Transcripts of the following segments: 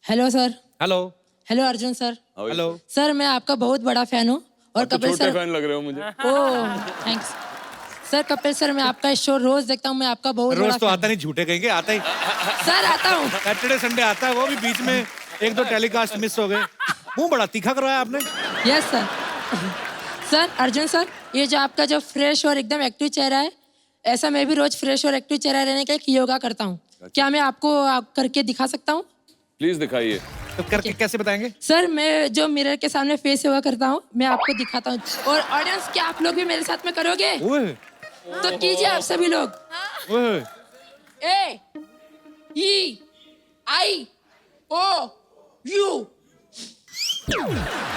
Hello sir. Hello. Hello Arjun sir. Hello. Sir मैं आपका बहुत बड़ा फैन हूँ और तो कपिल छोटे सर। फैन लग रहे हो मुझे। ओह थैंक्स। सर कपिल सर मैं आपका शो रोज देखता हूँ, मैं आपका बहुत बड़ा रोज तो fan आता नहीं, झूठे कहेंगे, आता ही हूँ। सर आता हूँ। सैटरडे संडे आता है, वो भी बीच में एक दो टेलीकास्ट मिस हो गए। मुंह बड़ा तीखा करवाया आपने। Yes sir. Sir Arjun sir, ये जो आपका जो फ्रेश और एकदम एक्टिव चेहरा है, ऐसा मैं भी रोज फ्रेश और एक्टिव चेहरा रहने का एक योगा करता हूँ। क्या मैं आपको करके दिखा सकता हूँ? प्लीज दिखाइए। तो करके कैसे बताएंगे? सर मैं जो मिरर के सामने फेस योगा करता हूँ, मैं आपको दिखाता हूँ। और ऑडियंस, क्या आप लोग भी मेरे साथ में करोगे? ओए तो कीजिए आप सभी लोग। ओए। ए ई आई ओ यू।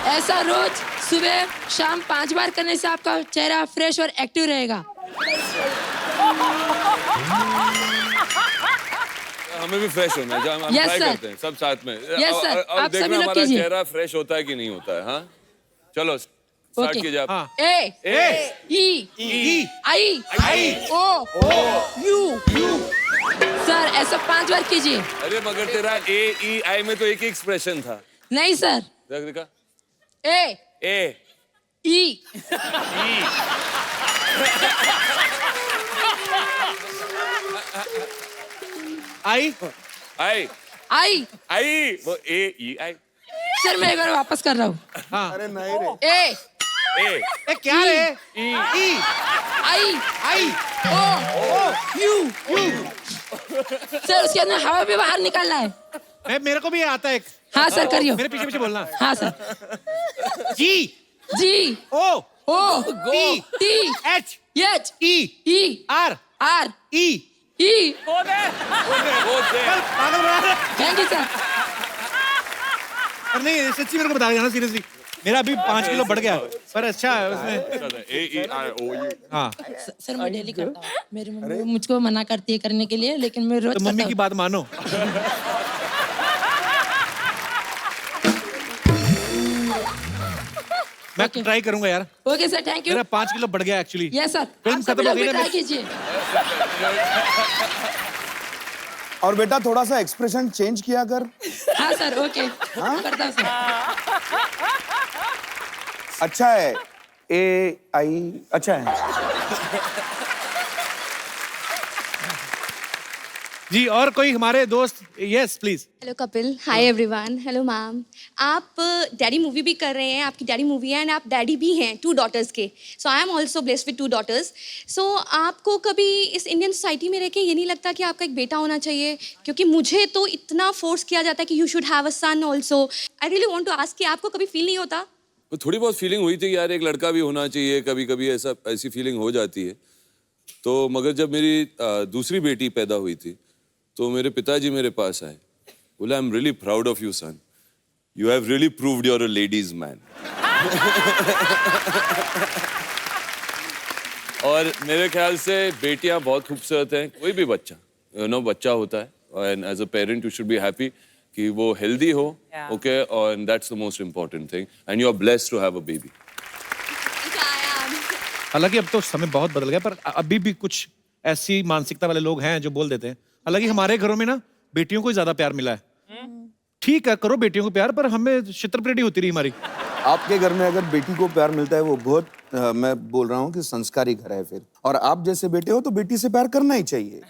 ऐसा रोज सुबह शाम 5 बार करने से आपका चेहरा फ्रेश और एक्टिव रहेगा। हमें भी फ्रेश होना है, हम Yes, ट्राई sir. करते हैं सब साथ में। Yes, sir. और आप सभी देखना लोग हमारा कीजिए। चेहरा फ्रेश होता है कि नहीं होता है। हाँ चलो स्टार्ट Okay. कीजिए आप। हाँ। ए ई आई ओ यू। सर ऐसा 5 बार कीजिए। अरे मगर तेरा ए ई आई में तो एक ही एक्सप्रेशन था। नहीं सर। देखा ए ए ई आई आई आई। आई वो ए ई आई। सर मैं एक बार वापस कर रहा हूँ। हाँ। ए ए ए क्या रे? ई ई आई आई ओ यू। सर उसके अंदर हवा भी बाहर निकालना है। मेरे को भी आता है एक। हाँ सर करियो। मेरे पीछे पीछे बोलना। हाँ सर। जी जी O O T T H H E E R R E. E. वो दे पागल बना रहे। Thank you sir. और नहीं सच्ची मेरे को बता देना सीरियसली, मेरा अभी 5 किलो बढ़ गया, पर अच्छा है उसमें। ए ई आई ओ यू। हाँ सर मैं डेली करता हूँ। मेरी मम्मी मुझको मना करती है करने के लिए, लेकिन मैं रोज तो मम्मी करता की हूँ। बात मानो। मैं Okay. ट्राई करूंगा यार। Okay sir thank you. मेरा 5 किलो बढ़ गया एक्चुअली। Yes sir. फिल्म आप सभी खत्म हो लोग गई भी ना ट्राई कीजिए। और बेटा थोड़ा सा एक्सप्रेशन चेंज किया कर। हाँ सर ओके करता हूँ सर। अच्छा है। ए आई अच्छा है। जी और कोई हमारे दोस्त? Yes please. Hello Kapil, hi everyone, hello ma'am. आप डैडी मूवी भी कर रहे हैं, आपकी डैडी मूवी है एंड आप डैडी भी हैं 2 डॉटर्स के। So I am also blessed with 2 daughters. सो आपको कभी इस इंडियन सोसाइटी में रह के ये नहीं लगता कि आपका एक बेटा होना चाहिए? क्योंकि मुझे तो इतना फोर्स किया जाता है कि you should have a son also. I really want to ask कि आपको कभी फील नहीं होता? थोड़ी बहुत फीलिंग हुई थी यार, एक लड़का भी होना चाहिए, कभी कभी ऐसी फीलिंग हो जाती है। तो मगर जब मेरी दूसरी बेटी पैदा हुई थी तो मेरे पिताजी मेरे पास आए, बोला I am really proud of you son, you have really proved you are a ladies man. और मेरे ख्याल से बेटियां बहुत खूबसूरत हैं, कोई भी बच्चा बच्चा होता है, and as a parent you should be happy कि वो हेल्दी हो, ओके, और that's the most important thing, and you are blessed to have a baby. हालांकि अब तो समय बहुत बदल गया, पर अभी भी कुछ ऐसी मानसिकता वाले लोग हैं जो बोल देते हैं। हालांकि हमारे घरों में ना बेटियों को ज्यादा प्यार मिला है। ठीक है करो बेटियों को प्यार, पर हमें छित्रपरेडी होती रही हमारी। आपके घर में अगर बेटी को प्यार मिलता है वो बहुत मैं बोल रहा हूँ कि संस्कारी घर है फिर। और आप जैसे बेटे हो तो बेटी से प्यार करना ही चाहिए।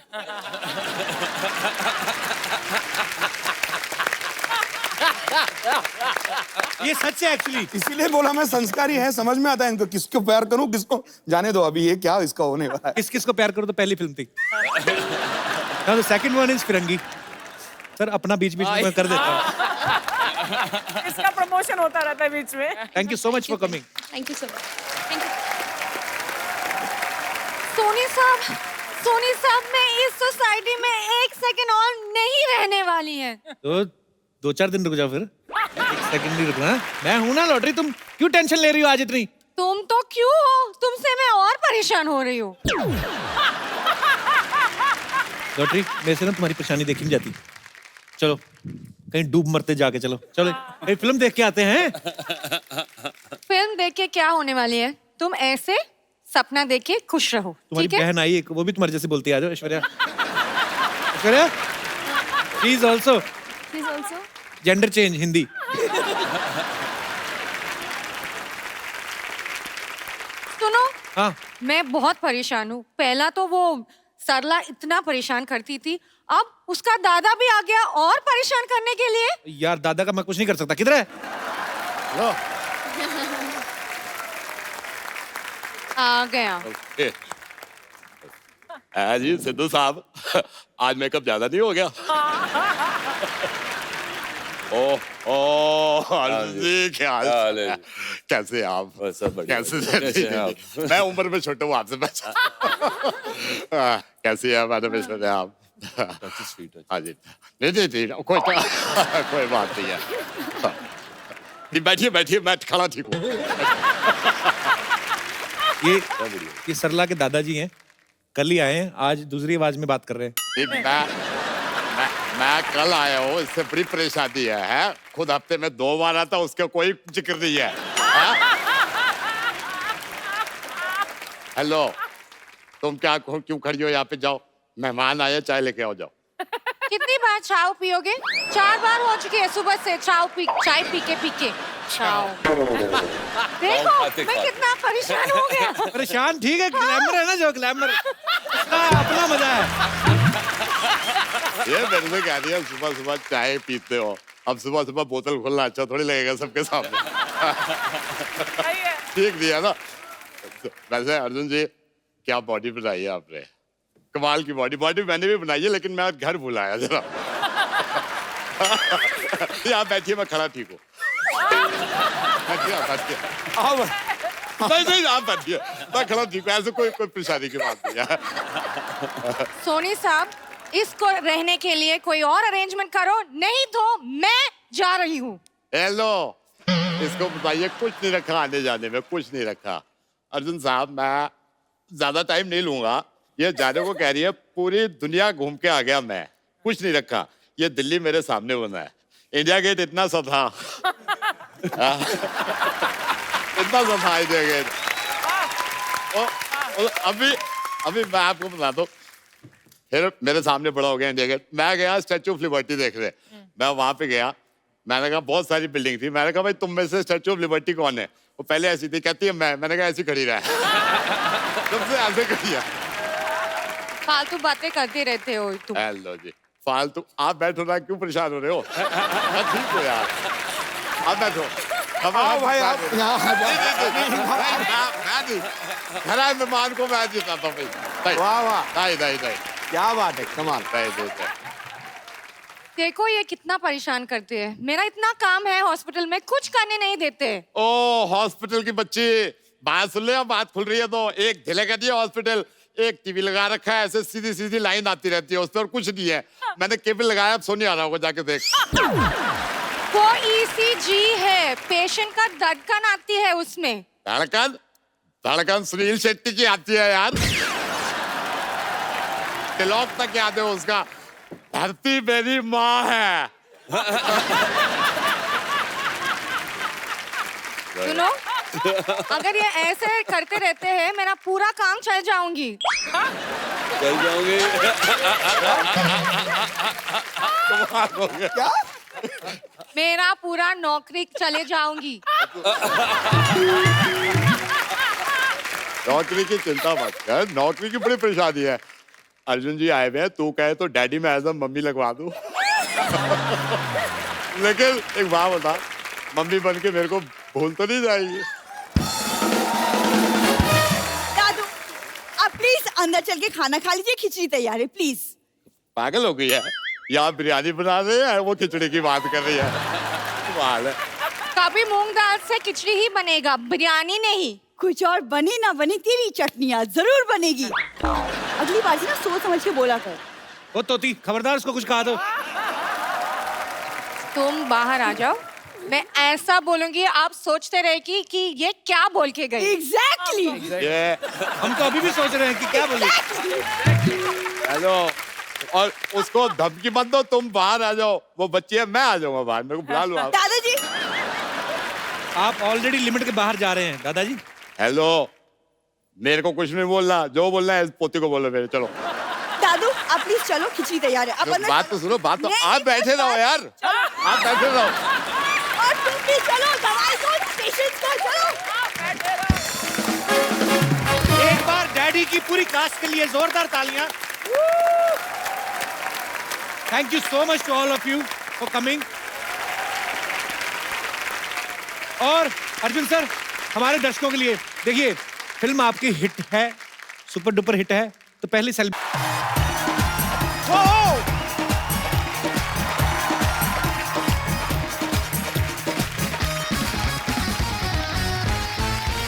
ये सच है एक्चुअली। इसीलिए बोला मैं संस्कारी है, समझ में आता है इनको किसको प्यार करूं किसको जाने दो। अभी ये क्या इसका होने वाला है। किस किस को प्यार करो तो पहली फिल्म थी। The second one is Firangi. Sir अपना बीच बीच में मैं कर देता हूँ। इसका प्रमोशन होता रहता है बीच में। Thank you so much for coming. Thank you so much. Thank you. Soni Sahab मैं इस सोसाइटी में 1 सेकंड और नहीं रहने वाली है। तो 2-4 दिन रुक जाओ फिर। 1 सेकंड नहीं रुकना। मैं हूं ना लॉटरी, तुम क्यों टेंशन ले रही हो आज इतनी? तुम तो क्यों हो, तुमसे मैं और परेशान हो रही हूँ। लॉटरी मेरे से ना तुम्हारी परेशानी देखी नहीं जाती। चलो कहीं डूब मरते जाके चलो चलो कहीं फिल्म देख के आते हैं। फिल्म देख के क्या होने वाली है? तुम ऐसे सपना देख के खुश रहो। तुम्हारी ठीक है? बहन आई एक, वो भी तुम्हारे जैसे बोलती है। आ जाओ Aishwarya. Aishwarya please also. Please also. Gender change Hindi. सुनो, हाँ मैं बहुत परेशान हूँ। पहला तो वो सरला इतना परेशान करती थी, अब उसका दादा भी आ गया और परेशान करने के लिए। यार दादा का मैं कुछ नहीं कर सकता, किधर है? लो आ गया। ओके। जी सिद्धू साहब, आज मेकअप ज्यादा नहीं हो गया? ओह अर्जुन जी, क्या हाल है? कैसे आप? बस सब बढ़िया। कैसे हैं आप? मैं उम्र में छोटा हूँ आपसे बच्चा। कैसी है मैडम ईश्वर आप? हाँ जी, नहीं कोई कोई बात नहीं है। नहीं, बैठिए बैठिए, मैं खड़ा ठीक हूँ। ये सरला के दादाजी हैं, कल ही आए हैं, आज दूसरी आवाज में बात कर रहे हैं। नहीं, मैं कल आया हूँ, इससे बड़ी परेशानी है? खुद हफ्ते में 2 बार आता, उसका कोई जिक्र नहीं है। हेलो, तुम क्यों खड़ी हो यहाँ पे? जाओ, मेहमान आए, चाय लेके आओ, जाओ। कितनी बार चाय पियोगे? 4 बार हो चुकी है सुबह से चाय पी के। चाय। देखो मैं कितना परेशान हो गया। परेशान ठीक है, ग्लैमर है ना, जो ग्लैमर अपना मजा है। ये मेरे से कह रही है सुबह सुबह चाय पीते हो, अब सुबह सुबह बोतल खोलना अच्छा थोड़ी लगेगा सबके सामने। ठीक दिया ना? वैसे अर्जुन जी, क्या बॉडी बनाई है आपने, कमाल की बॉडी मैंने भी बनाई है, लेकिन मैं घर भुलाया जरा। आप बैठिए, मैं खड़ा ठीक हूँ। नहीं आप बैठिए, मैं खड़ा ठीक हूँ, ऐसे कोई परेशानी की बात नहीं है। सोनी साहब, इसको रहने के लिए कोई और अरेंजमेंट करो, नहीं तो मैं जा रही हूँ। हेलो, इसको बताइए, कुछ नहीं रखा आने जाने में, कुछ नहीं रखा। अर्जुन साहब, मैं ज्यादा टाइम नहीं लूंगा, ये जाने को कह रही है, पूरी दुनिया घूम के आ गया मैं, कुछ नहीं रखा। ये दिल्ली मेरे सामने बना है, इंडिया गेट इतना सा था। इतना सा था इंडिया गेट। अभी मैं आपको बता दूं, फिर मेरे सामने बड़ा हो गया इंडिया गेट। मैं गया स्टैचू ऑफ लिबर्टी देखने, मैं वहां पे गया, मैंने कहा बहुत सारी बिल्डिंग थी, मैंने कहा भाई तुम में से स्टैचू ऑफ लिबर्टी कौन है? वो पहले ऐसी थी, कहती है मैंने कहा ऐसी खड़ी रहा। सबसे ऐसे खड़ी है। फालतू बातें करते रहते हो तुम। हेलो जी, फालतू आप बैठो ना, क्यों परेशान हो रहे हो? मैं ठीक हो यार, आप बैठो। भाई आप यहाँ आ जाओ। घर आए मेहमान को मैं जिताता भाई। वाह वाह, नहीं क्या बात है, कमाल। देखो ये कितना परेशान करते हैं, मेरा इतना काम है हॉस्पिटल में, कुछ करने नहीं देते। ओ हॉस्पिटल की बच्ची, बात सुन ले, बात खुल रही है तो। एक ढिले का दिया हॉस्पिटल, एक टीवी लगा रखा है, ऐसे सीधी सीधी लाइन आती रहती है उस पर, और कुछ नहीं है। मैंने केबल लगाया, अब सोनी आ रहा होगा, जाके देख। वो ईसीजी है, पेशेंट का धड़कन आती है उसमें। धड़कन सुनील शेट्टी की आती है यार। तिलक तक याद है उसका, धरती मेरी माँ है। सुनो, अगर ये ऐसे करते रहते हैं, मेरा पूरा काम चल जाऊंगी। चल जाओगे? क्या? मेरा पूरा नौकरी चले जाऊंगी। नौकरी की चिंता मत कर, नौकरी की बड़ी परेशानी है। अर्जुन जी आए हुए हैं, तू कहे तो डैडी में एज अ मम्मी लगवा दूं। लेकिन एक बात बता, मम्मी बन के मेरे को भूल तो नहीं जाएगी? दादू, आप प्लीज अंदर चल के खाना खा लीजिए, खिचड़ी तैयार है, प्लीज। पागल हो गई है, यहाँ बिरयानी बना रहे हैं, वो खिचड़ी की बात कर रही है। कमाल है। कभी मूंग दाल से खिचड़ी ही बनेगा, बिरयानी नहीं। कुछ और बने ना बने, तेरी चटनियाँ जरूर बनेगी। अगली बार से ना सोच समझ के बोला कर। ओ तोती, खबरदार उसको कुछ कहा दो। तुम बाहर आ जाओ, मैं ऐसा बोलूंगी आप सोचते रहे कि ये क्या बोल के गई। एग्जैक्टली। ये हम तो अभी भी सोच रहे हैं कि क्या बोले। हेलो, और उसको धमकी मत दो, तुम बाहर आ जाओ, वो बच्ची है, मैं आ जाऊंगा बाहर, मेरे को बुला लो आप। दादाजी, आप ऑलरेडी लिमिट के बाहर जा रहे हैं दादाजी। हेलो, मेरे को कुछ नहीं बोलना, जो बोलना है पोती को बोलो मेरे। चलो दादू आप प्लीज चलो, खिचड़ी तैयार है। आप अंदर बात तो सुनो, बात तो नहीं, आप बैठे रहो यार, आप बैठे रहो। और तुम भी चलो, दवाई दो पेशेंट्स को, चलो। एक बार डैडी की पूरी कास्ट के लिए जोरदार तालियां। Thank you so much to all of you for coming. और अर्जुन सर, हमारे दर्शकों के लिए देखिए, फिल्म आपकी हिट है, सुपर डुपर हिट है, तो पहली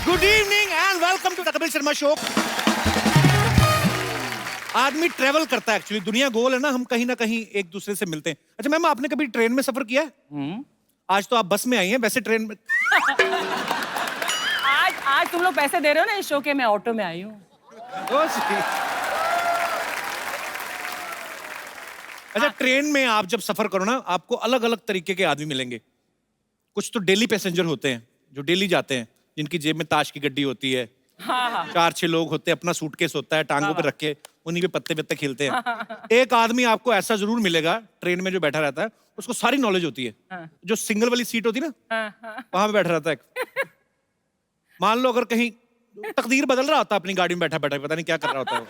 good evening and welcome to the Kapil Sharma show. आदमी ट्रेवल करता है, एक्चुअली दुनिया गोल है ना, हम कहीं ना कहीं एक दूसरे से मिलते हैं। अच्छा मैम, आपने कभी ट्रेन में सफर किया है? आज तो आप बस में आई हैं, वैसे ट्रेन में आज तुम लोग पैसे दे रहे हो ना इस शो के, मैं ऑटो में आई हूँ। अच्छा, ट्रेन में आप जब सफर करो ना, आपको अलग अलग तरीके के आदमी मिलेंगे। कुछ तो डेली पैसेंजर होते हैं जो डेली जाते हैं, जिनकी जेब में ताश की गड्डी होती है। हाँ। 4-6 लोग होते हैं, अपना सूटकेस होता है टांगों पे रख के, उन्हीं पे पत्ते पत्ते खेलते हैं। एक आदमी आपको ऐसा जरूर मिलेगा ट्रेन में जो बैठा रहता है, उसको सारी नॉलेज होती है। जो सिंगल वाली सीट होती है ना, वहां पे बैठा रहता है। मान लो अगर कहीं तकदीर बदल रहा होता है, अपनी गाड़ी में बैठा बैठा पता नहीं क्या कर रहा होता है।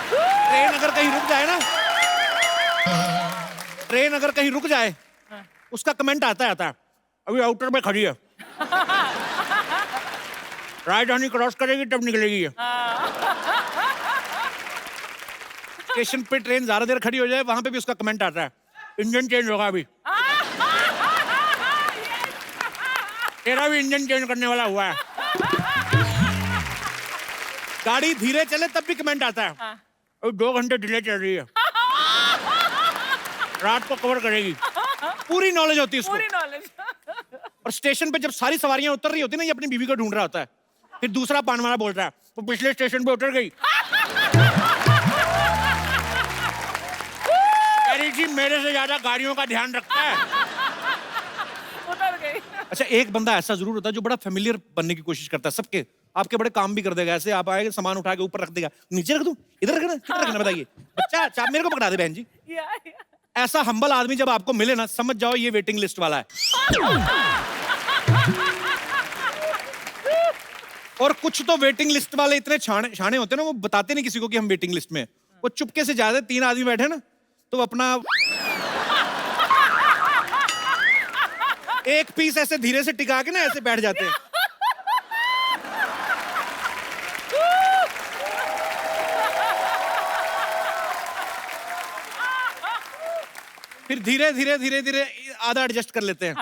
ट्रेन अगर कहीं रुक जाए ना, ट्रेन अगर कहीं रुक जाए, उसका कमेंट आता है अभी आउटर में खड़ी है, राजधानी क्रॉस करेगी तब निकलेगी। स्टेशन पे ट्रेन ज्यादा देर खड़ी हो जाए, वहां पे भी उसका कमेंट आता है, इंजन चेंज होगा अभी, तेरा भी इंजन चेंज करने वाला हुआ है। गाड़ी धीरे चले तब भी कमेंट आता है, अभी 2 घंटे डिले चल रही है, रात को कवर करेगी। पूरी नॉलेज होती है उसको। पूरी नॉलेज। और स्टेशन पे जब सारी सवारियां उतर रही होती है ना, ये अपनी बीवी को ढूंढ रहा होता है, फिर दूसरा पान वाला बोल रहा है, वो पिछले स्टेशन पे उतर गई, अरे जी मेरे से ज्यादा गाड़ियों का ध्यान रखता है। उतर गई। अच्छा, एक बंदा ऐसा जरूर होता है जो बड़ा फेमिलियर बनने की कोशिश करता है सबके, आपके बड़े काम भी कर देगा। ऐसे आप आएंगे, सामान उठा के ऊपर रख देगा, नीचे रख दूं, इधर रखना, किधर रखना बताइए, बच्चा चाप मेरे को पकड़ा दे बहन जी। ऐसा हम्बल आदमी जब आपको मिले ना, समझ जाओ ये वेटिंग लिस्ट वाला है। और कुछ तो वेटिंग लिस्ट वाले इतने छाने होते हैं ना, वो बताते नहीं किसी को कि हम वेटिंग लिस्ट में हैं। वो चुपके से जाते, 3 आदमी बैठे ना, तो अपना एक पीस ऐसे धीरे से टिका के ना ऐसे बैठ जाते हैं। फिर धीरे धीरे धीरे धीरे आधा एडजस्ट कर लेते हैं।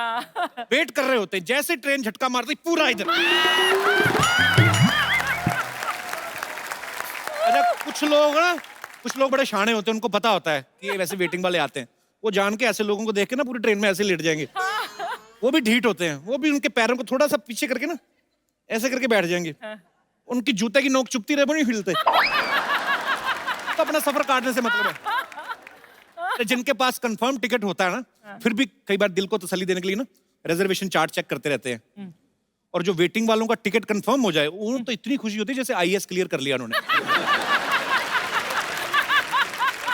वेट कर रहे होते हैं, जैसे ट्रेन झटका मारती पूरा इधर। अच्छा, कुछ लोग बड़े शाणे होते हैं, उनको पता होता है कि ये वैसे वेटिंग वाले आते हैं, वो जान के ऐसे लोगों को देख के ना पूरी ट्रेन में ऐसे लेट जाएंगे। वो भी ढीठ होते हैं, वो भी उनके पैरों को थोड़ा सा पीछे करके ना ऐसे करके बैठ जाएंगे। उनकी जूते की नोक चुभती रहे, वो नहीं हिलते। तो अपना सफर काटने से मतलब है। तो जिनके पास कंफर्म टिकट होता है ना, फिर भी कई बार दिल को तसल्ली देने के लिए ना रिजर्वेशन चार्ट चेक करते रहते हैं। और जो वेटिंग वालों का टिकट कंफर्म हो जाए, उन्हें तो इतनी खुशी होती है जैसे IAS क्लियर कर लिया उन्होंने।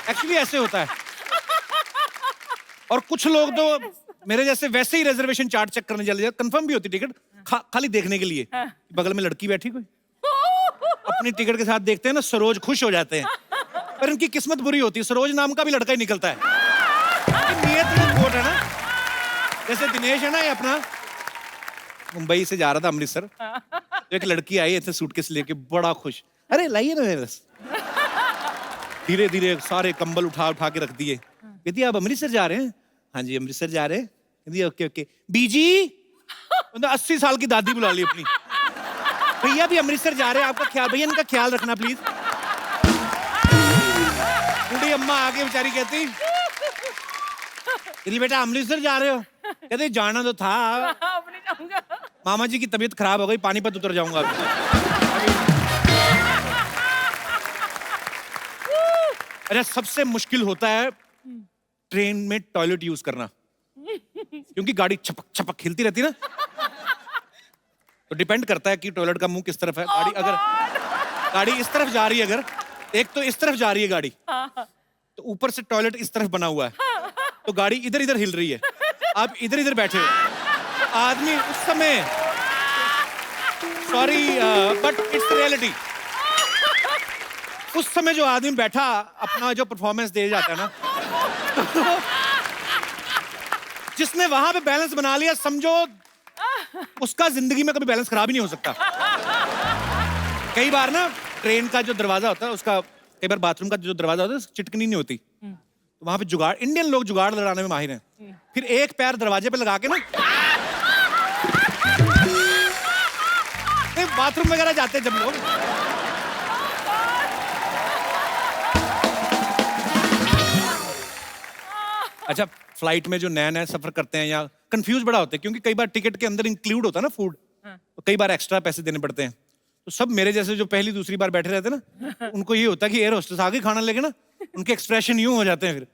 एक्चुअली ऐसे होता है। और कुछ लोग तो मेरे जैसे वैसे ही रिजर्वेशन चार्ट चेक करने चले जाते, कंफर्म भी होती टिकट, खाली देखने के लिए बगल में लड़की बैठी कोई, अपनी टिकट के साथ देखते हैं ना, सरोज खुश हो जाते हैं। पर इनकी किस्मत बुरी होती है, सरोज नाम का भी लड़का ही निकलता है। नियत में खोट है ना। जैसे दिनेश है ना, ये अपना मुंबई से जा रहा था अमृतसर, तो एक लड़की आई ऐसे सूटकेस लेके, बड़ा खुश, अरे लाइए ना मेरे बस। धीरे धीरे सारे कंबल उठा उठा के रख दिए। कहती आप अमृतसर जा रहे हैं? हाँ जी अमृतसर जा रहे हैं। कहती ओके ओके। बीजी 80 साल की दादी बुला ली अपनी, भैया भी अमृतसर जा रहे हैं, आपका ख्याल, भैया इनका ख्याल रखना प्लीज। बूढ़ी अम्मा आके बेचारी कहती, बेटा अमृतसर जा रहे हो? कहते जाना तो था, मामा जी की तबीयत खराब हो गई, पानीपत उतर जाऊंगा अच्छा, सबसे मुश्किल होता है ट्रेन में टॉयलेट यूज करना, क्योंकि गाड़ी छपक छपक हिलती रहती है ना। तो डिपेंड करता है कि टॉयलेट का मुंह किस तरफ है। गाड़ी अगर गाड़ी इस तरफ जा रही है, अगर एक तो इस तरफ जा रही है गाड़ी, तो ऊपर से टॉयलेट इस तरफ बना हुआ है, तो गाड़ी इधर इधर हिल रही है, आप इधर इधर बैठे हो, तो आदमी उस समय, सॉरी बट इट्स रियलिटी, उस समय जो आदमी बैठा अपना जो परफॉर्मेंस दे जाता है ना, जिसने वहां पे बैलेंस बना लिया, समझो उसका जिंदगी में कभी बैलेंस खराब ही नहीं हो सकता। कई बार ना ट्रेन का जो दरवाजा होता है उसका, कई बार बाथरूम का जो दरवाजा होता है चिटकनी नहीं होती, तो वहां पे जुगाड़, इंडियन लोग जुगाड़ लड़ाने में माहिर हैं। फिर एक पैर दरवाजे पे लगा के ना, बाथरूम वगैरह जाते हैं जब लोग, अच्छा फ्लाइट में जो नया नया सफर करते हैं या कंफ्यूज बड़ा होते हैं, क्योंकि कई बार टिकट के अंदर इंक्लूड होता है ना फूड, तो कई बार एक्स्ट्रा पैसे देने पड़ते हैं। तो सब मेरे जैसे जो पहली दूसरी बार बैठे रहते हैं ना, उनको ये होता है कि एयर होस्टेस आगे खाना लेके ना, उनके एक्सप्रेशन यूं हो जाते हैं। फिर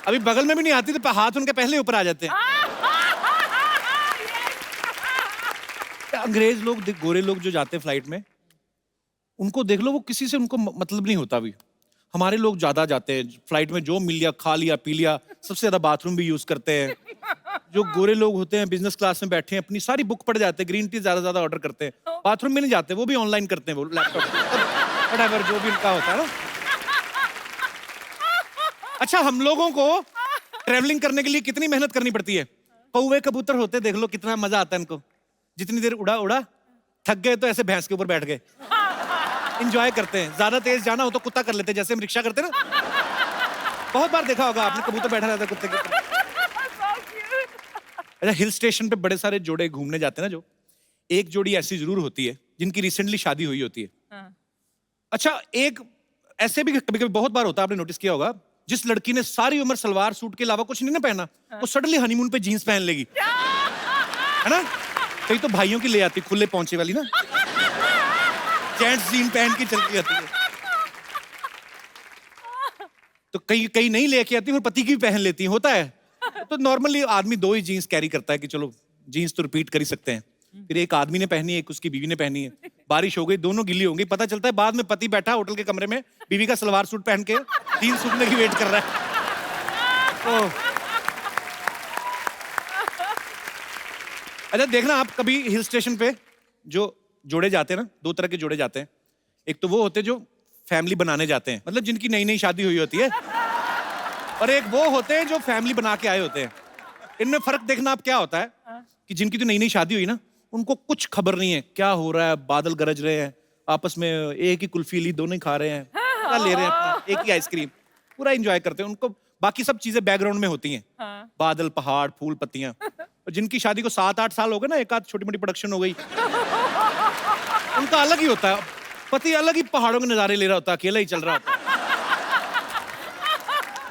अभी बगल में भी नहीं आती तो हाथ उनके पहले ऊपर आ जाते हैं। अंग्रेज लोग, गोरे लोग जो जाते हैं फ्लाइट में, उनको देख लो, वो किसी से उनको मतलब नहीं होता। अभी हमारे लोग ज्यादा जाते हैं फ्लाइट में, जो मिल लिया खा लिया पी लिया, सबसे ज्यादा बाथरूम भी यूज करते हैं। जो गोरे लोग होते हैं बिजनेस क्लास में बैठे हैं, अपनी सारी बुक पढ़ जाते हैं, ग्रीन टी ज्यादा ऑर्डर करते हैं, बाथरूम में नहीं जाते, वो भी ऑनलाइन करते हैं, वो लैपटॉप व्हाटएवर जो भी उनका होता है ना। अच्छा, हम लोगों को ट्रेवलिंग करने के लिए कितनी मेहनत करनी पड़ती है। कौवे कबूतर होते देख लो, कितना मजा आता है इनको, जितनी देर उड़ा उड़ा थक गए तो ऐसे भैंस के ऊपर बैठ गए, इंजॉय करते हैं। ज्यादा तेज जाना हो तो कुत्ता कर लेते हैं, जैसे हम रिक्शा करते हैं ना, बहुत बार देखा होगा आपने, कबूतर बैठा रहता है कुत्ते के ऊपर। अच्छा, हिल स्टेशन पे बड़े सारे जोड़े घूमने जाते हैं ना, जो एक जोड़ी ऐसी जरूर होती है जिनकी रिसेंटली शादी हुई होती है। अच्छा, एक ऐसे भी कभी कभी बहुत बार होता है, आपने नोटिस किया होगा, जिस लड़की ने सारी उम्र सलवार सूट के अलावा कुछ नहीं ना पहना, वो सडनली हनीमून पे जीन्स पहन लेगी, है ना। कई तो भाइयों की ले आती खुले पहुंचे वाली ना, जेंट्स जीन पहन के चलती जाती है। तो कई नहीं लेके आती और पति की भी पहन लेती है, होता है। तो नॉर्मली आदमी 2 ही जीन्स कैरी करता है कि चलो जीन्स तो रिपीट कर ही सकते हैं। फिर एक आदमी ने पहनी है, एक उसकी बीवी ने पहनी है, बारिश हो गई, दोनों गिली होंगी, पता चलता है बाद में पति बैठा होटल के कमरे में, बीवी का सलवार सूट पहन के जीन्स सूखने की वेट कर रहा है। अच्छा, देखना आप कभी हिल स्टेशन पे जो जोड़े जाते हैं ना, 2 तरह के जोड़े जाते हैं। एक तो वो होते हैं जो फैमिली बनाने जाते हैं, मतलब जिनकी नई नई शादी हुई होती है, और एक वो होते हैं जो फैमिली बना के आए होते हैं। इनमें फर्क देखना आप क्या होता है कि जिनकी तो नई नई शादी हुई ना, उनको कुछ खबर नहीं है क्या हो रहा है, बादल गरज रहे हैं, आपस में एक ही कुल्फी ली, दोनों ही खा रहे हैं, पूरा ले रहे हैं अपना, एक ही आइसक्रीम, पूरा एंजॉय करते हैं। उनको बाकी सब चीजें बैकग्राउंड में होती हैं, बादल, पहाड़, फूल, पत्तियां। और जिनकी शादी को 7-8 साल हो गए ना, एक आध छोटी मोटी प्रोडक्शन हो गई, उनका अलग ही होता है। पति अलग ही पहाड़ों के नजारे ले रहा होता है, अकेला ही चल रहा होता है।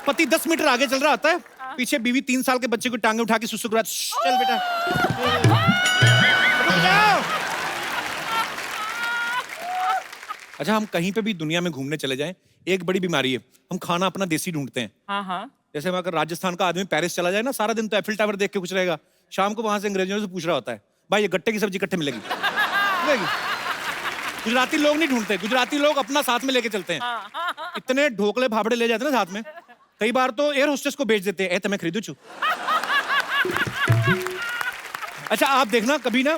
पति 10 मीटर आगे चल रहा होता है, पीछे बीवी 3 साल के बच्चे को टांगे उठा के सुसु करा, चल बेटा रुक जाओ। अच्छा, हम कहीं पे भी दुनिया में घूमने चले जाएं, एक बड़ी बीमारी है, हम खाना अपना देसी ढूंढते हैं। हाँ। जैसे अगर राजस्थान का आदमी पेरिस चला जाए ना, सारा दिन तो एफिल टावर देख के कुछ रहेगा, शाम को वहां से अंग्रेजों से पूछ रहा होता है, भाई ये गट्टे की सब्जी कट्टे मिलेगी। गुजराती लोग नहीं ढूंढते, गुजराती लोग अपना साथ में लेके चलते हैं। इतने ढोकले भापड़े ले जाते हैं ना साथ में, कई बार तो एयर होस्टेस को बेच देते हैं, ए तुम्हें खरीदू छू। अच्छा, आप देखना कभी ना,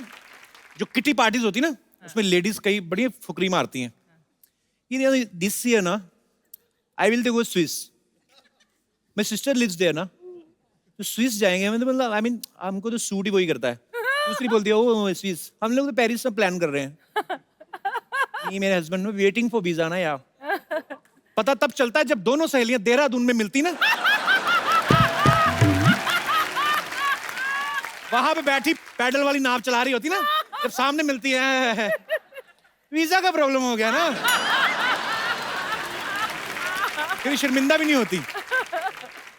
जो किटी पार्टीज होती ना, उसमें लेडीज कई बड़ी फुकरी मारती हैं, ये दिस ईयर ना I will go Swiss, my sister lives there ना, तो स्विस जाएंगे, मतलब आई मीन हमको तो सूट ही वही करता है। दूसरी बोलती है ओ स्विस, हम लोग तो पेरिस में प्लान कर रहे हैं। ये मेरे हस्बैंड में वेटिंग फॉर वीजा ना यार। पता तब चलता है जब दोनों सहेलियां देहरादून में मिलती ना, वहां पे बैठी पैडल वाली नाव चला रही होती ना, जब सामने मिलती है, वीजा का प्रॉब्लम हो गया ना, फिर शर्मिंदा भी नहीं होती।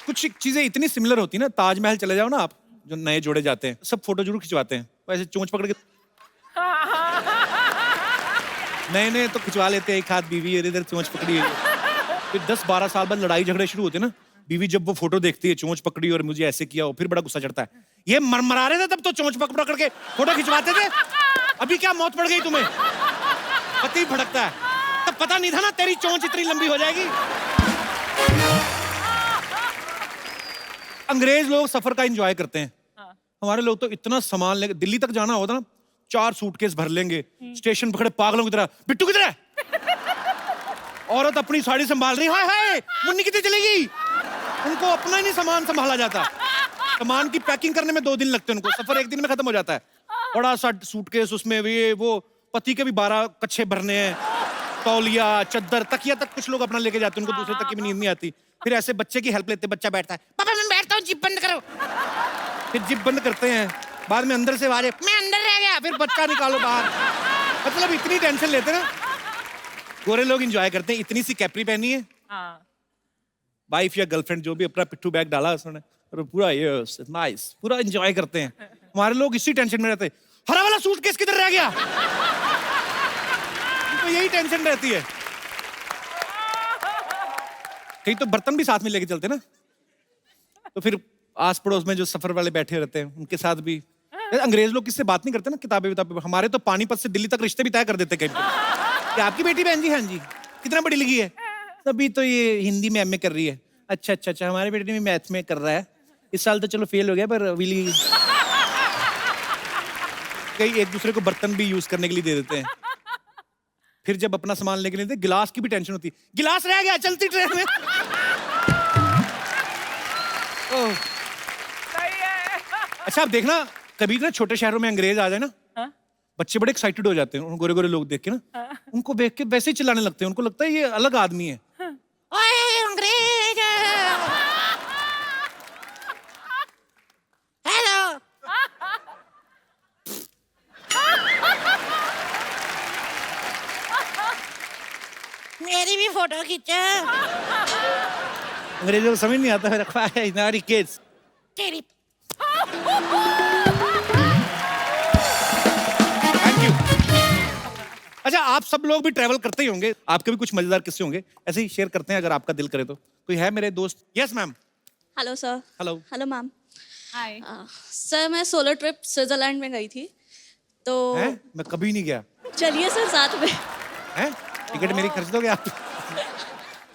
कुछ चीजें इतनी सिमिलर होती ना, ताजमहल चले जाओ ना आप, जो नए जोड़े जाते हैं सब फोटो जरूर खिंचवाते हैं, वैसे चोंच पकड़ के नए तो खिंचवा लेते हैं, एक हाथ बीवी इधर चोंच पकड़ी है। फिर 10-12 साल बाद लड़ाई झगड़े शुरू होते हैं ना, बीवी जब वो फोटो देखती है, चोंच पकड़ी और मुझे ऐसे किया, और फिर बड़ा गुस्सा चढ़ता है, ये मरमरा रहे थे तब तो चोंच पकड़ के फोटो खिंचवाते थे, अभी क्या मौत पड़ गई तुम्हें। पति भड़कता है, तब पता नहीं था ना तेरी चोंच इतनी लंबी हो जाएगी। अंग्रेज लोग सफर का एंजॉय करते हैं, हमारे लोग तो इतना सामान लेंगे, दिल्ली तक जाना होता ना 4 सूटकेस भर लेंगे, स्टेशन पकड़े पागलों की तरह, बिट्टू किधर है? औरत अपनी साड़ी संभाल रही, हाय हाय मुन्नी कितनी चलेगी? उनको अपना ही नहीं सामान संभाला जाता। सामान की पैकिंग करने में 2 दिन लगते हैं उनको, सफर 1 दिन में खत्म हो जाता है। बड़ा सा सूटकेस, उसमें ये वो पति के भी 12 कच्छे भरने हैं, तौलिया, चद्दर, तकिया तक कुछ लोग अपना लेके जाते हैं, उनको दूसरे तक की भी नींद नहीं आती। फिर ऐसे बच्चे की हेल्प लेते, बच्चा बैठता है, पापा मैं बैठता हूँ, जिप बंद करो। फिर जिप बंद करते हैं, बाद में अंदर से आवाज, मैं अंदर रह गया, फिर बच्चा निकालो बाहर। मतलब इतनी टेंशन लेते हैं ना। गोरे लोग एंजॉय करते हैं, इतनी सी कैपरी पहनी है, वाइफ या गर्लफ्रेंड जो भी, अपना पिट्ठू बैग डाला उसने, और पूरा ये नाइस, पूरा एंजॉय करते हैं। हमारे लोग इसी टेंशन में रहते हैं, हरा वाला सूटकेस किधर रह गया? तो यही टेंशन रहती है। कहीं तो बर्तन भी साथ में लेके चलते ना, तो फिर आस पड़ोस में जो सफर वाले बैठे रहते हैं उनके साथ भी। अंग्रेज लोग किससे बात नहीं करते ना, किताबें, हमारे तो पानीपत से दिल्ली तक रिश्ते भी तय कर देते कहीं पे। क्या आपकी बेटी बहन जी? हाँ जी। कितना पढ़ी लिखी है? अभी तो ये हिंदी में एमए कर रही है। अच्छा अच्छा अच्छा, हमारे बेटे भी मैथ में कर रहा है, इस साल तो चलो फेल हो गया, पर विली कई एक दूसरे को बर्तन भी यूज करने के लिए दे देते हैं। फिर जब अपना सामान लेके लेते, गिलास की भी टेंशन होती है, गिलास रह गया चलती ट्रेन में। अच्छा आप देखना, कभी ना छोटे शहरों में अंग्रेज आ जाए ना, बच्चे बड़े एक्साइटेड हो जाते हैं, उन गोरे गोरे लोग देख के ना, उनको देख के वैसे ही चिल्लाने लगते हैं, उनको लगता है ये अलग आदमी है। ओए अंग्रेज, हेलो। मेरी भी फोटो खींचा। अंग्रेजों को समझ नहीं आता है, रखवा है नारी किड्स तेरी। Thank you. अच्छा आप सब लोग भी ट्रैवल करते ही होंगे, आपके भी कुछ मजेदार किस्से होंगे, ऐसे ही शेयर करते हैं अगर आपका दिल करे तो। कोई है मेरे दोस्त? Yes ma'am. Hello sir. Hello. Hello ma'am. Hi. Sir मैं सोलो ट्रिप स्विट्जरलैंड में गई थी, तो हैं? मैं कभी नहीं गया। चलिए सर साथ में। हैं? टिकट मेरी खर्च दोगे आप?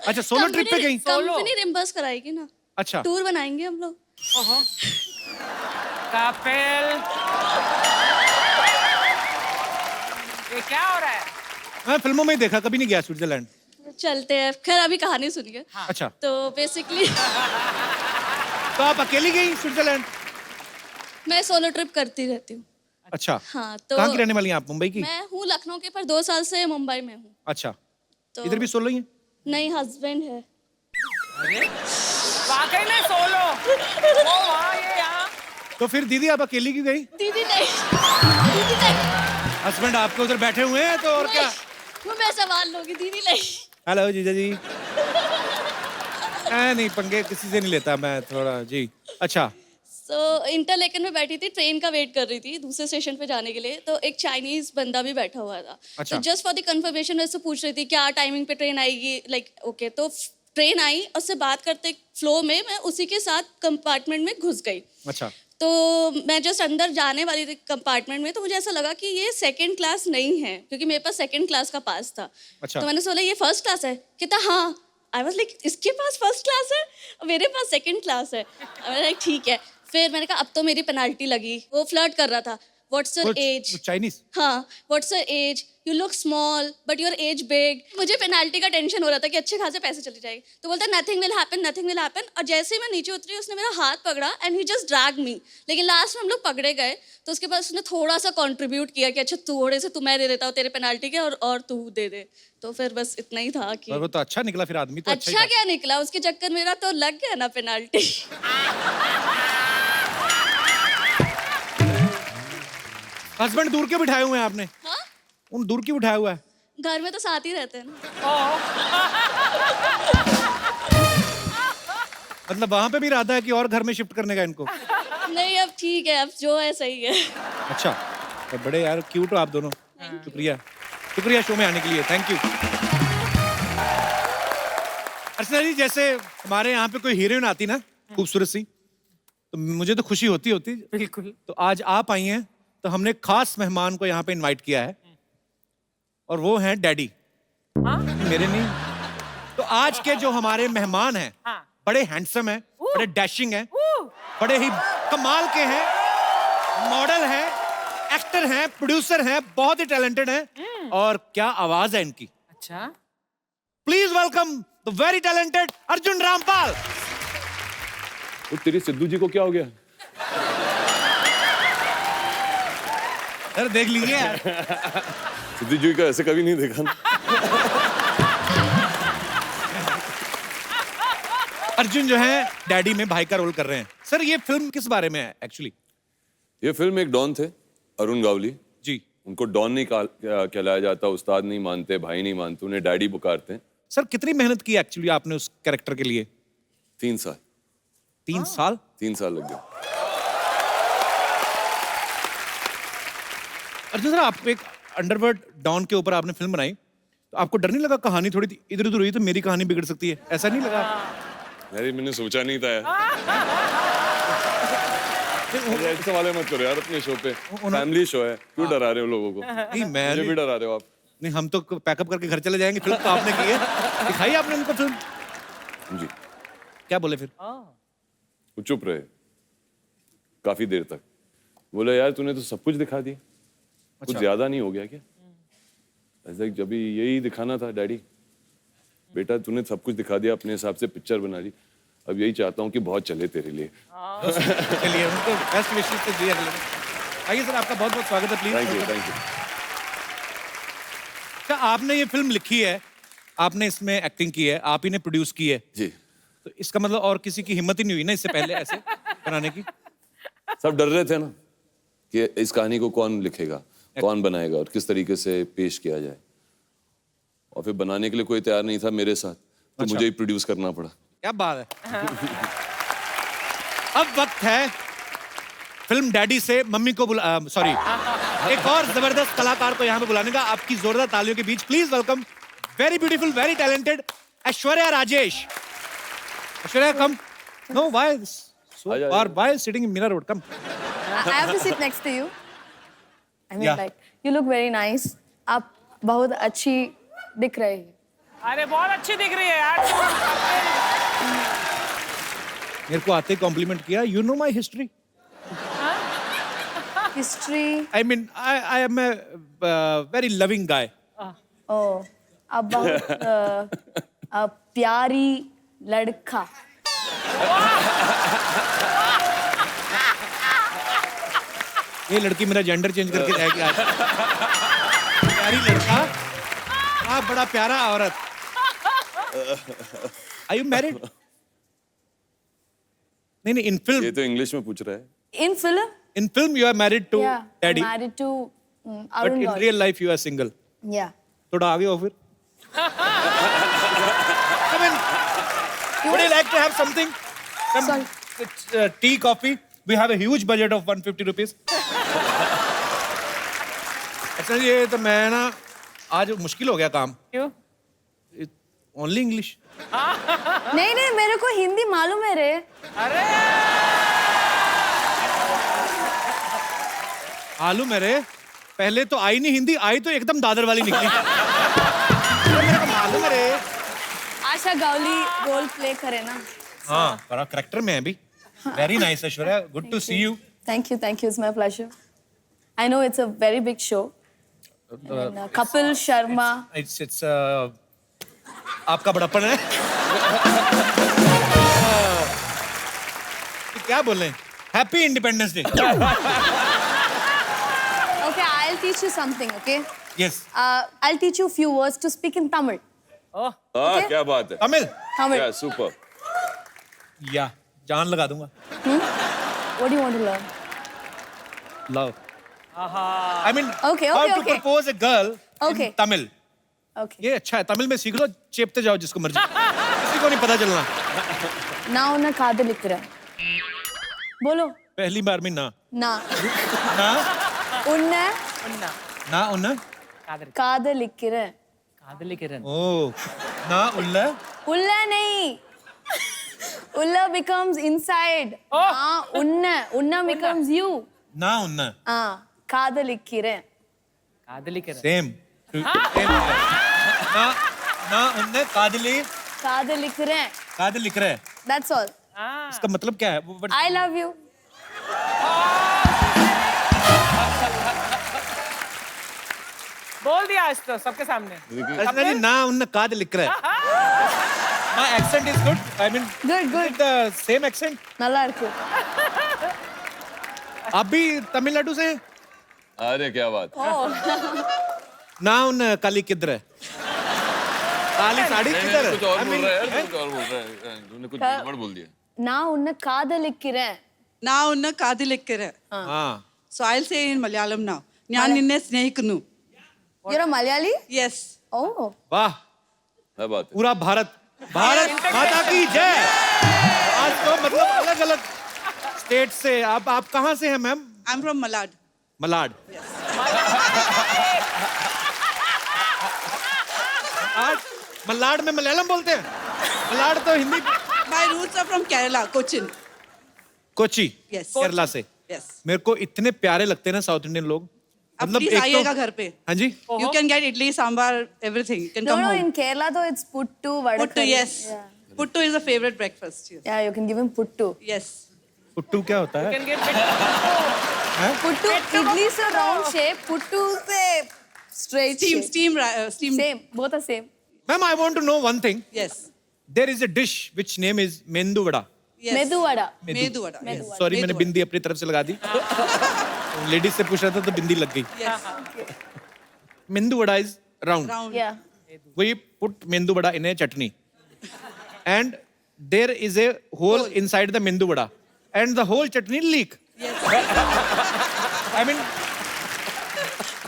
अच्छा सोलो ट्रिप पे गई? कंपनी रिम्बर्स कराएगी ना। अच्छा। टूर बनाएंगे हम लोग। कपिल, ये क्या हो रहा है? मैं फिल्मों में ही देखा, कभी नहीं गया स्विट्जरलैंड। चलते हैं, खैर अभी कहानी सुनिए। अच्छा। तो बेसिकली तो आप अकेली गई स्विट्जरलैंड? मैं सोलो ट्रिप करती रहती हूँ। अच्छा। हाँ तो कहाँ की रहने वाली हैं आप? मुंबई की? मैं हूँ लखनऊ की, पर 2 साल से मुंबई में हूँ। अच्छा। तो इधर भी सोलो ही है? नहीं, हस्बैंड है। वाकई में सोलो? वो वहाँ, ये यहाँ। तो फिर दीदी आप अकेली क्यों गई? दीदी नहीं, दीदी नहीं। हस्बैंड आपके उधर बैठे हुए हैं तो और क्या? वो मैं संभाल लूंगी, दीदी नहीं। हेलो जीजा जी। नहीं पंगे किसी से नहीं लेता मैं थोड़ा जी। अच्छा। इंटरलेकन में बैठी थी, ट्रेन का वेट कर रही थी दूसरे स्टेशन पे जाने के लिए, तो एक चाइनीज बंदा भी बैठा हुआ था। अच्छा। तो जस्ट फॉर द कंफर्मेशन वैसे पूछ रही थी क्या टाइमिंग पे ट्रेन आएगी, लाइक ओके। तो ट्रेन आई, उससे बात करते फ्लो में मैं उसी के साथ कंपार्टमेंट में घुस गई। अच्छा। तो मैं जस्ट अंदर जाने वाली थी कंपार्टमेंट में, तो मुझे ऐसा लगा कि ये सेकंड क्लास नहीं है, क्योंकि मेरे पास सेकंड क्लास का पास था। अच्छा। तो मैंने सोचा ये फर्स्ट क्लास है, कहता हाँ। आई वाज लाइक इसके पास फर्स्ट क्लास है, मेरे पास सेकंड क्लास है। मैंने लाइक ठीक है। फिर मैंने कहा अब तो मेरी पेनाल्टी लगी। वो फ्लर्ट कर रहा था, व्हाट्स योर एज? चाइनीज? हाँ, what's your age, you look small but your age big. मुझे पेनाल्टी का टेंशन हो रहा था कि अच्छे खासे पैसे चले जाएंगे। तो बोलता nothing will happen, nothing will happen. और जैसे ही मैं नीचे उतरी उसने मेरा हाथ पकड़ा एंड ही जस्ट ड्रैग मी। लेकिन लास्ट में हम लोग पकड़े गए, तो उसके बाद उसने थोड़ा सा कंट्रीब्यूट किया कि अच्छा थोड़े से मैं दे देता हूँ तेरे पेनाल्टी के, और तू दे दे। तो फिर बस इतना ही था कि वो तो अच्छा निकला फिर आदमी तो अच्छा क्या निकला, उसके चक्कर मेरा तो लग गया ना पेनाल्टी। हस्बैंड दूर के बिठाए हुए हैं आपने? हाँ? उन दूर की बिठाया हुआ है? घर में तो साथ ही रहते हैं ना। मतलब वहां पे भी इरादा है कि और घर में शिफ्ट करने का इनको? नहीं अब ठीक है, अब जो है सही है। अच्छा तो बड़े यार क्यूट हो आप दोनों। शुक्रिया, शुक्रिया शो में आने के लिए, थैंक यू। अर्चना जी जैसे हमारे यहाँ पे कोई हीरोइन आती ना खूबसूरत सी, तो मुझे तो खुशी होती बिल्कुल। तो आज आप आई हैं तो हमने खास मेहमान को यहाँ पे इनवाइट किया है, और वो हैं डैडी। हाँ? मेरे नहीं। तो आज के जो हमारे मेहमान हैं हाँ। बड़े हैंडसम हैं, बड़े डैशिंग हैं, बड़े ही कमाल के हैं, मॉडल हैं, एक्टर हैं, प्रोड्यूसर हैं, बहुत ही टैलेंटेड हैं और क्या आवाज है इनकी। अच्छा, please welcome the very talented Arjun Rampal. तो तेरी सिद्धू जी को क्या हो गया? अरे देख लीजिए यार। सिद्धू जी का ऐसे कभी नहीं देखा ना। अर्जुन जो है डैडी में भाई का रोल कर रहे हैं। सर ये फिल्म किस बारे में है एक्चुअली? ये फिल्म एक डॉन थे, अरुण गावली जी। उनको डॉन नहीं कहलाया जाता, उस्ताद नहीं मानते, भाई नहीं मानते, उन्हें डैडी पुकारते हैं। सर कितनी मेहनत की एक्चुअली आपने उस कैरेक्टर के लिए? 3 साल। 3 साल? 3 साल लग गए। अर्जुन सर आप एक अंडरवर्ल्ड डॉन के ऊपर आपने फिल्म बनाई, तो आपको डर नहीं लगा कहानी थोड़ी इधर उधर हुई तो मेरी कहानी बिगड़ सकती है, ऐसा नहीं लगा? अरे मैंने सोचा नहीं था यार। ऐसे सवाल मत करो यार अपने शो पे, फैमिली शो है, क्यों डरा रहे हो लोगों को? नहीं मैं मुझे भी डरा रहे हो आप। नहीं हम तो पैकअप करके घर चले जाएंगे, फिल्म तो आपने की है, दिखाई आपने उनको फिल्म। जी। क्या बोले फिर? वो चुप रहे काफी देर तक। बोले यार तूने तो सब कुछ दिखा दिया, कुछ ज्यादा नहीं हो गया क्या? ऐसा जब यही दिखाना था डैडी, बेटा तूने सब कुछ दिखा दिया, अपने हिसाब से पिक्चर बना ली, अब यही चाहता हूँ कि बहुत चले तेरे लिए। चलिए उनको बेस्ट विशेस तो दिया। आइए सर आपका बहुत बहुत स्वागत है, please. Thank you, thank you. अच्छा आपने ये फिल्म लिखी है, आपने इसमें एक्टिंग की है, आप ही ने प्रोड्यूस की है, जी। तो इसका मतलब और किसी की हिम्मत ही नहीं हुई ना इससे पहले ऐसे बनाने की? सब डर रहे थे ना कि इस कहानी को कौन लिखेगा, कौन बनाएगा और किस तरीके से पेश किया जाए, और फिर बनाने के लिए कोई तैयार नहीं था मेरे साथ, तो मुझे ही प्रोड्यूस करना पड़ा। क्या बात है। अब वक्त है फिल्म डैडी से मम्मी को सॉरी एक और जबरदस्त कलाकार को यहाँ पे बुलाने का। आपकी जोरदार तालियों के बीच please welcome very beautiful very talented Aishwarya Rajesh. Aishwarya come. No why so far why sitting in Mira road, come. I have to sit next to you. I mean, Yeah. like, you look very nice. आप बहुत अच्छी दिख रही है। अरे बहुत अच्छी दिख रही है यार। मेरे को आते ही कॉम्प्लीमेंट किया, you know my history. History. I mean I am a very loving guy. Oh, आप बहुत प्यारी लड़का। ये लड़की मेरा जेंडर चेंज करके जाएगी आज। प्यारी लड़का, आप बड़ा प्यारा औरत। Are you married? नहीं इन फिल्म। ये तो इंग्लिश में पूछ रहा है। In film? In film you are married to Yeah. daddy. Married to But Arun in Gauri. real life you are single. Yeah. थोड़ा आगे हो फिर। Come in. Would you like to have something? Some tea, coffee? We have a huge budget of 150 rupees. अच्छा ये तो मैं ना आज मुश्किल हो गया काम। क्यों? Only English. नहीं नहीं मेरे को हिंदी मालूम है रे। अरे आलू मेरे पहले तो आई नहीं हिंदी, आई तो एकदम दादर वाली निकली। मेरे को मालूम है रे। आशा गावली रोल प्ले करे ना। हाँ बड़ा करेक्टर में है अभी। Very nice Aishwarya, good to see you. Thank you, it's my pleasure. I know it's a very big show. And, Kapil Sharma. It's आपका बड़प्पन है। क्या बोल रहे हैं? Happy independence day. Okay, I'll teach you something, okay? Yes I'll teach you a few words to speak in Tamil. Oh Okay. क्या बात है। तमिल Tamil. क्या सुपर। या जान लगा दूंगा। What do you want to learn? Love I mean Okay, how okay, to okay. Propose a girl Okay. In Tamil. Okay. ये अच्छा है, तमिल में सीख लो, चेपते जाओ जिसको मर्जी, किसी को नहीं पता चलना। நான் உன்னை காதலிக்கிறேன் बोलो पहली बार में ना நான் ना உன்னை उन्ना ना उन्ना कादर காதலிக்கிறேன் कादली किरण ओ ना उल्ला உள்ள नहीं உள்ள becomes inside நான் உன்னை becomes you ना उन्ना காதலிக்கிறேன் कादली किरण सेम ना ना उन्ने कादली காதலிக்கிறேன் कादल लिख रहे हैं। that's all इसका मतलब क्या है? I love you. बोल दिया आज तो सबके सामने. अर्चना जी ना उन काद लिख रहा है. My accent is good. I mean, Good, good. the same accent. நல்லா இருக்கு. आप भी तमिलनाडु से हैं? अरे क्या बात. ना उन काली किधर है? काली साड़ी किधर है? कुछ और I बोल mean, रहा है, कुछ और बोल रहा है. तूने कुछ गड़बड़ बोल दिया. நான் உன்னை காதலிக்கிறேன். Now unna kaadilekkere. हाँ. So I'll say in Malayalam now. ഞാൻ നിന്നെ സ്നേഹിക്കുന്നു. You're a Malayali? Yes. Oh. वाह. क्या बात है. पूरा भारत माता की जय. आज तो मतलब अलग अलग स्टेट से आप कहाँ से हैं ma'am? I'm from Malad. Malad. आज मलाड में मलयालम बोलते हैं. मलाड तो Hindi. My roots are from Kerala, Cochin. Kochi. Yes. Kerala से. Yes. मेरे को इतने प्यारे लगते हैं ना साउथ इंडियन लोग. अब प्लीज आइएगा घर पे. हाँ जी. You can get idli, sambar, everything. You can No, come no, home. in Kerala though it's puttu, vada Puttu, curry. yes. Yeah. Puttu is a favorite breakfast. Yes. Yeah, you can give him puttu. Yes. Puttu क्या होता है? Can get bit. Puttu, idli is a round shape, puttu is a straight shape. Steam. Same, both are same. Ma'am, I want to know one thing. Yes. There is a dish which name is mendu vada. Yes. Medu vada. Medu vada. Yes. Sorry मैंने बिंदी अपनी तरफ से लगा दी. Ladies से पूछ रहा था तो बिंदी लग गई. Yes. मेंदू vada is round. Round. Yeah. We put mendu vada in a chutney, and there is a hole inside the mendu vada, and the whole chutney leak. Yes. I mean,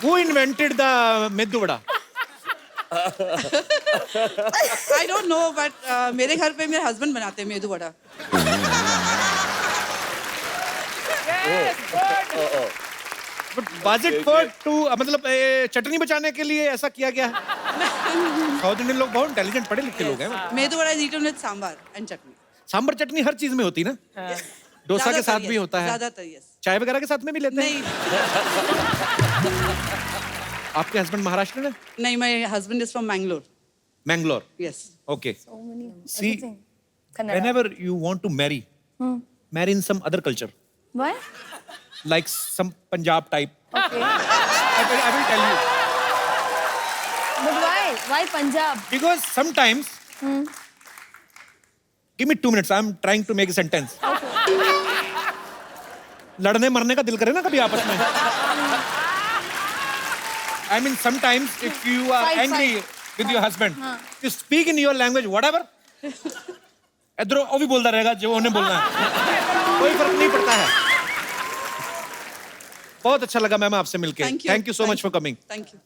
who invented the mendu vada? I don't know, but मेरे घर पे मेरे husband बनाते हैं medu vada. But was it for to मतलब चटनी बचाने के लिए ऐसा किया गया है? साउथ इंडियन लोग बहुत इंटेलिजेंट पढ़े लिखे लोग हैं. Medu vada is eaten with sambar and chutney. Sambar चटनी हर चीज में होती है ना. डोसा के साथ भी होता है. ज़्यादातर yes. चाय वगैरह के साथ में भी लेते हैं. नहीं. आपके हस्बैंड महाराष्ट्र में? नहीं, my husband is from Mangalore. Mangalore. Yes. Okay. So many. See, Everything. Kannada. whenever you want to marry, marry in some other culture, Why? like some Punjab type. Okay. I will tell you. But why? Why Punjab? Because sometimes, give me 2 minutes. I'm trying to make a sentence. लड़ने मरने का दिल करे ना कभी आपस में. I mean, sometimes if you are Fight, angry with your husband, you speak in your language, whatever. इधर वो भी बोलता रहेगा जो उन्हें बोलना है. कोई फर्क नहीं पड़ता है. बहुत अच्छा लगा मैम आपसे मिलके. Thank you. Thank you so much for coming. Thank you.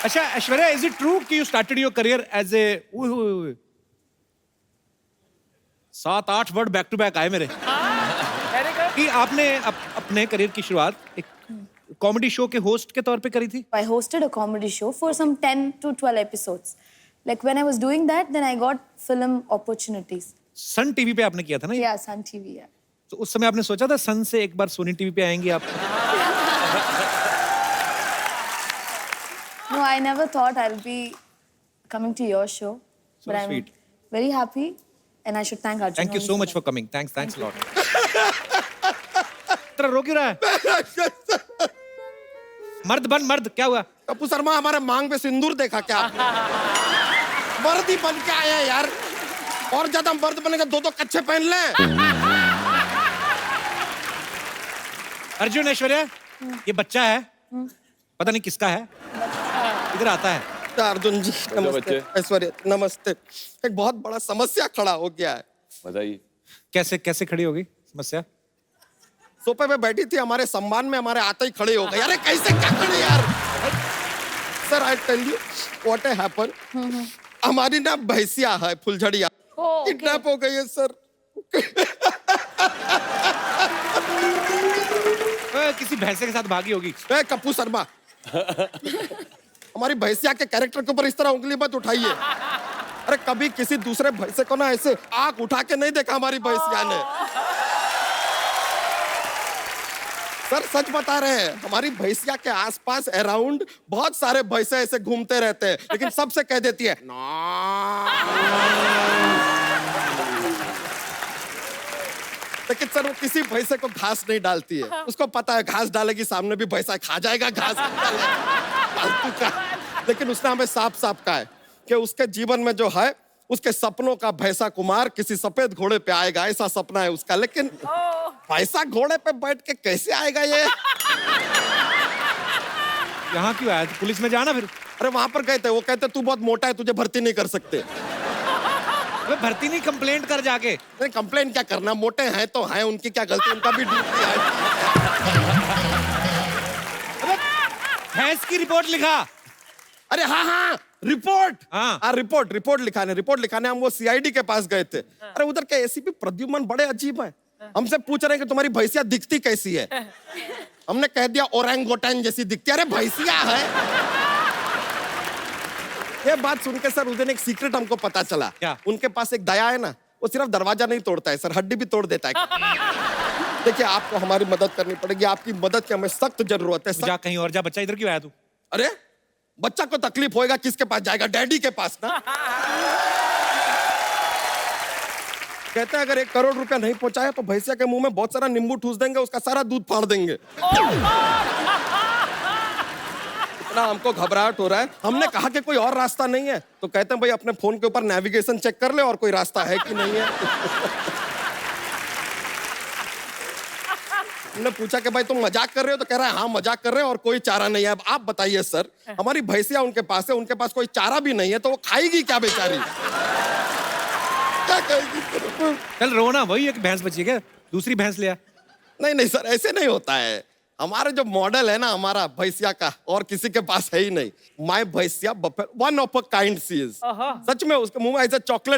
अच्छा ऐश्वर्या, is it true कि you started your career as a 7-8 word back to back आए मेरे कि आपने अपने करियर की शुरुआत एक कॉमेडी शो के होस्ट के तौर पे करी थी. I hosted a comedy show for some 10 to 12 episodes. Like when I was doing that, then I got film opportunities. Sun TV पे आपने किया था ना. Yeah, Sun TV. Yeah. तो उस समय आपने सोचा था सन से एक बार सोनी टीवी पे आएंगे आप? No, I never thought I'll be coming to your show. So but I'm sweet. very happy and I should thank Arjun. Thank you only so for much that. for coming. Thanks a lot. तेरा रो क्यों रहा है? मर्द बन मर्द. क्या हुआ? कपूर शर्मा हमारे मांग पे सिंदूर देखा क्या? मर्द ही बन के आया यार. और ज्यादा मर्द बनेगा 2 कच्छे पहन ले. अर्जुन, ऐश्वर्या, ये बच्चा है, पता नहीं किसका है, इधर आता है. अर्जुन जी नमस्ते. बच्चे. ऐश्वर्या नमस्ते. एक बहुत बड़ा समस्या खड़ा हो गया है. बताइए. कैसे कैसे खड़ी होगी समस्या? सोफे पे बैठी थी, हमारे सम्मान में हमारे आते ही खड़े हो गए. अरे कैसे क्या खड़े यार? Sir I tell you what happen. हमारी ना भैंसिया है फुलझड़िया, किडनैप हो गई है सर. किसी भैंसे के साथ भागी होगी. कपूर शर्मा हमारी भैंसिया के कैरेक्टर के ऊपर इस तरह उंगली मत उठाइए. अरे कभी किसी दूसरे भैंसे को ना ऐसे आंख उठा के नहीं देखा हमारी भैंसिया ने. सर सच बता रहे हैं, हमारी भैंसिया के आसपास अराउंड बहुत सारे भैंसे ऐसे घूमते रहते हैं, लेकिन सबसे कह देती है लेकिन सर वो किसी भैंसे को घास नहीं डालती है। उसको पता है घास डालेगी सामने भी भैंसा खा जाएगा घास फालतू का। लेकिन उसने हमें साफ साफ कहा है कि उसके जीवन में जो है उसके सपनों का भैंसा कुमार किसी सफेद घोड़े पे आएगा, ऐसा सपना है उसका। लेकिन भैंसा घोड़े पे बैठ के कैसे आएगा ये? यहाँ क्यों आया? पुलिस में जाना फिर। अरे वहां पर गए थे, वो कहते तू बहुत मोटा है, तुझे भर्ती नहीं कर सकते। अबे भर्ती नहीं, कंप्लेंट कर जाके। नहीं कंप्लेंट क्या करना, मोटे हैं तो हैं, उनकी क्या गलती, उनका भी ड्यूटी है। भैंस की रिपोर्ट लिखा। अरे हाँ रिपोर्ट, हाँ रिपोर्ट लिखाने हम वो सीआईडी के पास गए थे। अरे उधर के एसीपी प्रद्युमन बड़े अजीब है, हमसे पूछ रहे हैं कि तुम्हारी भैंसिया दिखती कैसी है। हमने कह दिया ओरंगोटन जैसी दिखती है। अरे भैंसिया है। ये बात सुन के सर उस दिन एक सीक्रेट हमको पता चला। क्या? उनके पास एक दया है ना, वो सिर्फ दरवाजा नहीं तोड़ता है सर, हड्डी भी तोड़ देता है। देखिए आपको हमारी मदद करनी पड़ेगी, आपकी मदद की हमें सख्त जरूरत है। जा कहीं और जा, बच्चा इधर क्यों आया तू? अरे बच्चा को तकलीफ होएगा किसके पास जाएगा? डैडी के पास ना। कहते हैं अगर 1 करोड़ रुपया नहीं पहुंचाया तो भैंसिया के मुंह में बहुत सारा नींबू ठूस देंगे, उसका सारा दूध फाड़ देंगे। इतना हमको घबराहट हो रहा है। हमने कहा कि कोई और रास्ता नहीं है, तो कहते हैं भाई अपने फोन के ऊपर नेविगेशन चेक कर ले और कोई रास्ता है कि नहीं है। हमने पूछा कि भाई तुम मजाक कर रहे हो, तो कह रहा है हाँ मजाक कर रहे हैं और कोई चारा नहीं है। अब आप बताइए सर, हमारी भैंसिया उनके पास है, उनके पास कोई चारा भी नहीं है, तो वो खाएगी क्या बेचारी? क्या कहेगी? चल रोना, वही एक भैंस बची है क्या? दूसरी भैंस ले आ। नहीं सर ऐसे नहीं होता है। हमारे जो मॉडल है ना हमारा भैंसिया का, और किसी के पास है ही नहीं। माय भैंसिया one of a kind she is. सच में उसके मुंह में ऐसे चॉकलेट